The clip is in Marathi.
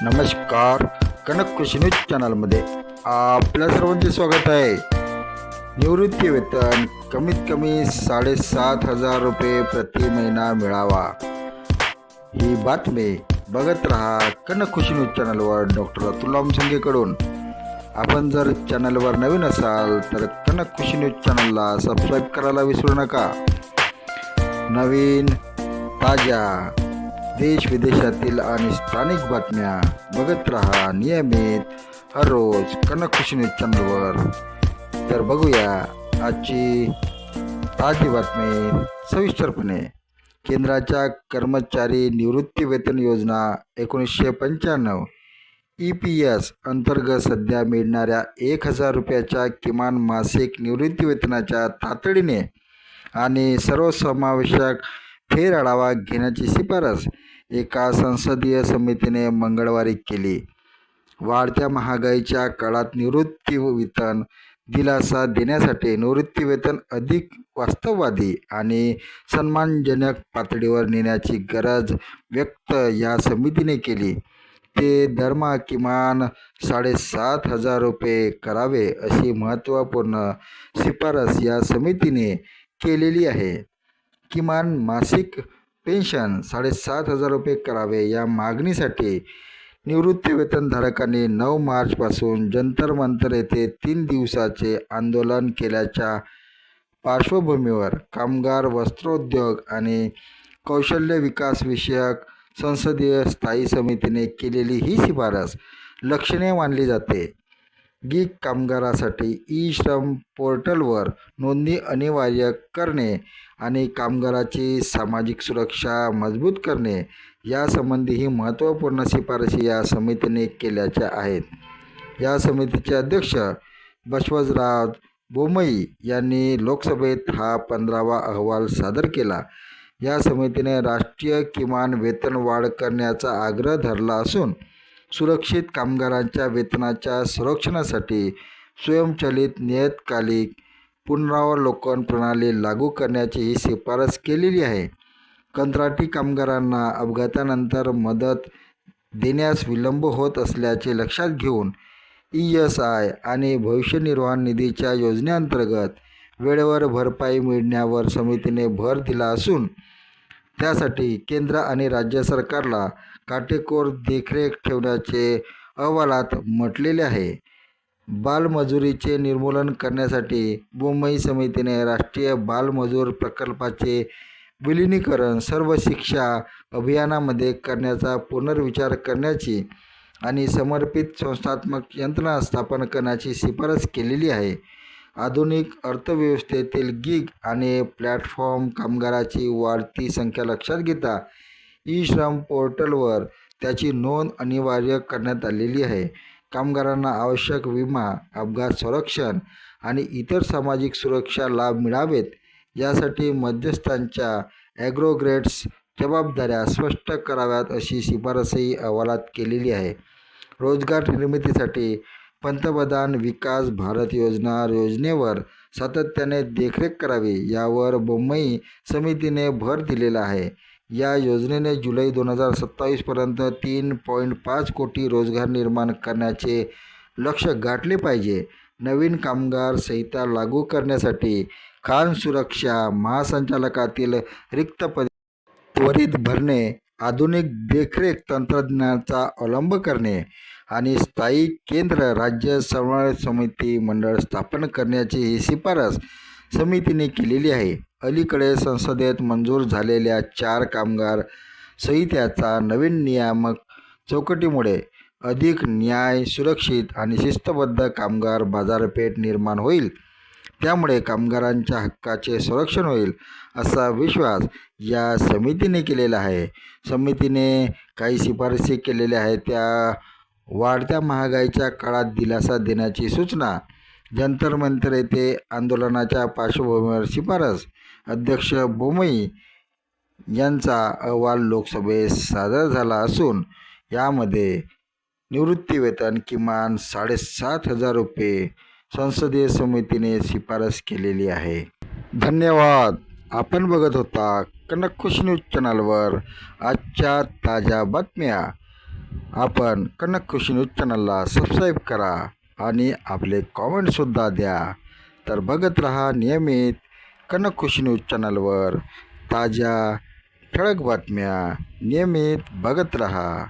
नमस्कार. कनक कृषी न्यूज चॅनलमध्ये आपल्या सर्वांचे स्वागत आहे. निवृत्ती वेतन कमीत कमी 7,500 रुपये प्रति महिना मिळावा, ही बातमी बघत रहा कनक कृषी न्यूज चॅनलवर डॉक्टर अतुल लामसंगेकडून. आपण जर चॅनलवर नवीन असाल तर कनक कृषी न्यूज चॅनलला सबस्क्राईब करायला विसरू नका. नवीन ताज्या देश विदेशातील आणि स्थानिक बातम्या बघत रहा नियमित हर रोज कनक कृषी न्यूज चॅनलवर. तर बघूया आजची ताजी बातमी सविस्तरपणे. केंद्राच्या कर्मचारी निवृत्ती वेतन योजना 1995 EPS अंतर्गत सध्या मिळणाऱ्या 1,000 रुपयाच्या किमान मासिक निवृत्ती वेतनाच्या तातडीने आणि सर्वसमावेशक फेरआढावा घेण्याची शिफारस एका संसदीय समितीने मंगळवारी केली. वाढत्या महागाईच्या काळात निवृत्ती वेतन दिलासा देण्यासाठी निवृत्ती वेतन अधिक वास्तववादी आणि सन्मानजनक पातळीवर नेण्याची गरज व्यक्त या समितीने केली. ते दरमहा किमान 7,500 रुपये करावे अशी महत्त्वपूर्ण शिफारस या समितीने केलेली आहे. किमान मासिक पेन्शन 7,500 रुपये करावे या मागणीसाठी निवृत्ती वेतनधारकांनी 9 मार्चपासून जंतर मंतर येथे 3 दिवसाचे आंदोलन केल्याच्या पार्श्वभूमीवर कामगार, वस्त्रोद्योग आणि कौशल्य विकास विषयक संसदीय स्थायी समितीने केलेली ही शिफारस लक्षणीय मानली जाते. गीग कामगारासाठी ई-श्रम पोर्टलवर नोंदणी अनिवार्य करणे आणि कामगाराची सामाजिक सुरक्षा मजबूत करणे यासंबंधी ही महत्त्वपूर्ण शिफारसी या समितीने केल्याच्या आहेत. या समितीचे अध्यक्ष बसवराज बोम्मई यांनी लोकसभेत हा 15वा अहवाल सादर केला. या समितीने राष्ट्रीय किमान वेतन वाढ करण्याचा आग्रह धरला असून सुरक्षित कामगारांच्या वेतनाच्या संरक्षणासाठी स्वयंचलित नियतकालिक पुनरावलोकन प्रणाली लागू करण्याची ही शिफारस केलेली आहे. कंत्राटी कामगारांना अपघातानंतर मदत देण्यास विलंब होत असल्याचे लक्षात घेऊन ESI आणि भविष्य निर्वाह निधीच्या योजनेअंतर्गत वेळेवर भरपाई मिळण्यावर समितीने भर दिला असून त्यासाठी केंद्र आणि राज्य सरकारला काटेकोर देखरेख ठेवण्याचे अहवालात म्हटलेले आहे. बालमजुरीचे निर्मूलन करण्यासाठी बोम्मई समितीने राष्ट्रीय बालमजूर प्रकल्पाचे विलिनीकरण सर्व शिक्षा अभियानामध्ये करण्याचा पुनर्विचार करण्याची आणि समर्पित संस्थात्मक यंत्रणा स्थापन करण्याची शिफारस केलेली आहे. आधुनिक अर्थव्यवस्थेतील गिग आणि प्लॅटफॉर्म कामगाराची वाढती संख्या लक्षात घेता ई-श्रम पोर्टलवर त्याची नोंद अनिवार्य करण्यात आलेली आहे. कामगारांना आवश्यक विमा, अपघात संरक्षण आणि इतर सामाजिक सुरक्षा लाभ मिळावेत यासाठी मध्यस्थांच्या ॲग्रोगेट्स जबाबदाऱ्या स्पष्ट कराव्यात अशी शिफारसही अहवालात केलेली आहे. रोजगार निर्मितीसाठी पंतप्रधान विकास भारत योजनेवर सातत्याने देखरेख करावी यावर बोम्मई समितीने भर दिलेला आहे. या योजनेने जुलै 2027 पर्यंत 3.5 कोटी रोजगार निर्माण करण्याचे लक्ष्य गाठले पाहिजे. नवीन कामगार संहिता लागू करण्यासाठी खाण सुरक्षा महासंचालकातील रिक्त पदे त्वरित भरणे, आधुनिक देखरेख तंत्रज्ञानाचा अवलंब करणे आणि स्थायी केंद्र राज्य समन्वय समिती मंडळ स्थापन करण्याची ही शिफारस समितीने केलेली आहे. अलीकडे संसदेत मंजूर झालेल्या 4 कामगार संहित्याचा नवीन नियामक चौकटीमुळे अधिक न्याय, सुरक्षित आणि शिस्तबद्ध कामगार बाजारपेठ निर्माण होईल. त्यामुळे कामगारांच्या हक्काचे संरक्षण होईल असा विश्वास या समितीने केलेला आहे. समितीने काही शिफारसी केलेल्या आहेत. त्या वाढत्या महागाईच्या काळात दिलासा देण्याची सूचना, जंतर मंतर येथे आंदोलनाच्या पार्श्वभूमीवर शिफारस. अध्यक्ष बोम्मई यांचा अहवाल लोकसभेत सादर झाला असून यामध्ये निवृत्ती वेतन किमान 7,500 रुपये संसदीय समितीने शिफारस केलेली आहे. धन्यवाद. आपण बघत होता कनक कृषी न्यूज चॅनलवर आजच्या ताज्या बातम्या. आपण कनक कृषी न्यूज चॅनलला सबस्क्राईब करा आणि आपले कॉमेंटसुद्धा द्या. तर बघत रहा नियमित कनक कृषी न्यूज चॅनलवर ताज्या ठळक बातम्या नियमित बघत रहा.